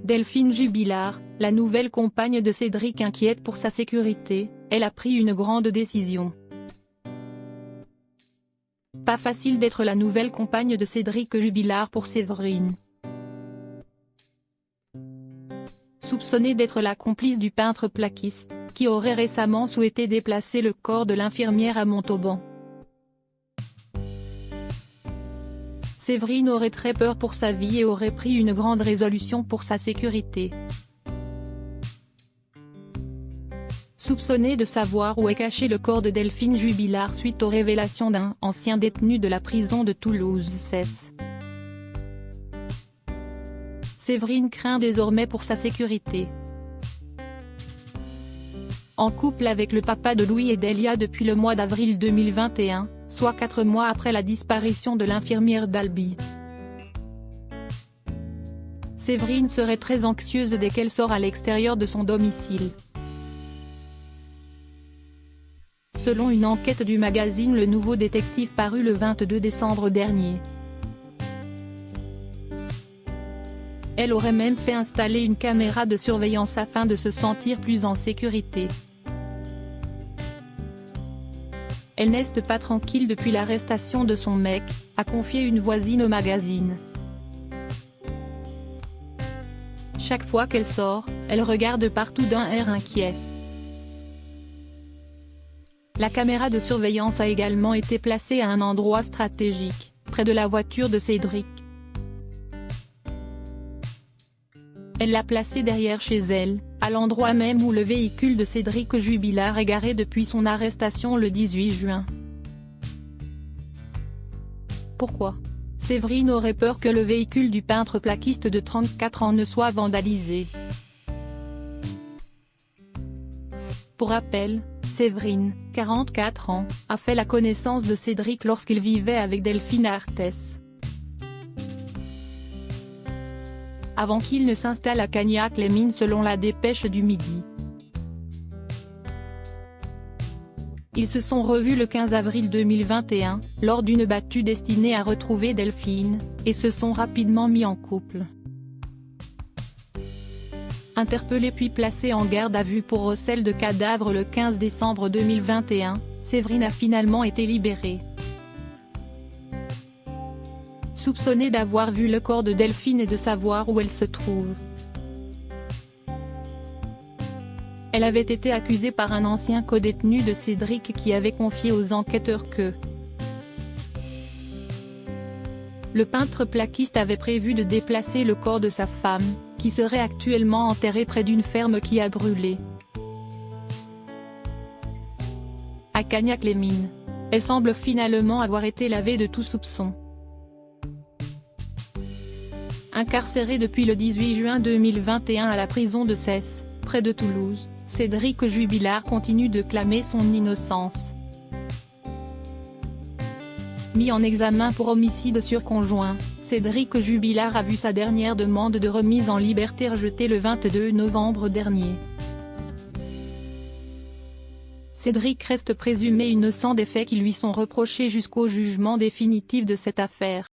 Delphine Jubilard, la nouvelle compagne de Cédric inquiète pour sa sécurité, elle a pris une grande décision. Pas facile d'être la nouvelle compagne de Cédric Jubilard pour Séverine. Soupçonnée d'être la complice du peintre plaquiste, qui aurait récemment souhaité déplacer le corps de l'infirmière à Montauban. Séverine aurait très peur pour sa vie et aurait pris une grande résolution pour sa sécurité. Soupçonnée de savoir où est caché le corps de Delphine Jubilard suite aux révélations d'un ancien détenu de la prison de Toulouse cesse. Séverine craint désormais pour sa sécurité. En couple avec le papa de Louis et Delia depuis le mois d'avril 2021, soit 4 mois après la disparition de l'infirmière d'Albi. Séverine serait très anxieuse dès qu'elle sort à l'extérieur de son domicile. Selon une enquête du magazine Le Nouveau Détective paru le 22 décembre dernier. Elle aurait même fait installer une caméra de surveillance afin de se sentir plus en sécurité. Elle n'est pas tranquille depuis l'arrestation de son mec, a confié une voisine au magazine. Chaque fois qu'elle sort, elle regarde partout d'un air inquiet. La caméra de surveillance a également été placée à un endroit stratégique, près de la voiture de Cédric. Elle l'a placée derrière chez elle, à l'endroit même où le véhicule de Cédric Jubilard est garé depuis son arrestation le 18 juin. Pourquoi ? Séverine aurait peur que le véhicule du peintre plaquiste de 34 ans ne soit vandalisé. Pour rappel, Séverine, 44 ans, a fait la connaissance de Cédric lorsqu'il vivait avec Delphine à Arthès. Avant qu'il ne s'installe à Cagnac-les-Mines selon la Dépêche du Midi. Ils se sont revus le 15 avril 2021, lors d'une battue destinée à retrouver Delphine, et se sont rapidement mis en couple. Interpellée puis placée en garde à vue pour recel de cadavre le 15 décembre 2021, Séverine a finalement été libérée. Soupçonnée d'avoir vu le corps de Delphine et de savoir où elle se trouve. Elle avait été accusée par un ancien codétenu de Cédric qui avait confié aux enquêteurs que le peintre plaquiste avait prévu de déplacer le corps de sa femme, qui serait actuellement enterré près d'une ferme qui a brûlé. À Cagnac-les-Mines, elle semble finalement avoir été lavée de tout soupçon. Incarcéré depuis le 18 juin 2021 à la prison de Cesse, près de Toulouse, Cédric Jubilard continue de clamer son innocence. Mis en examen pour homicide sur conjoint, Cédric Jubilard a vu sa dernière demande de remise en liberté rejetée le 22 novembre dernier. Cédric reste présumé innocent des faits qui lui sont reprochés jusqu'au jugement définitif de cette affaire.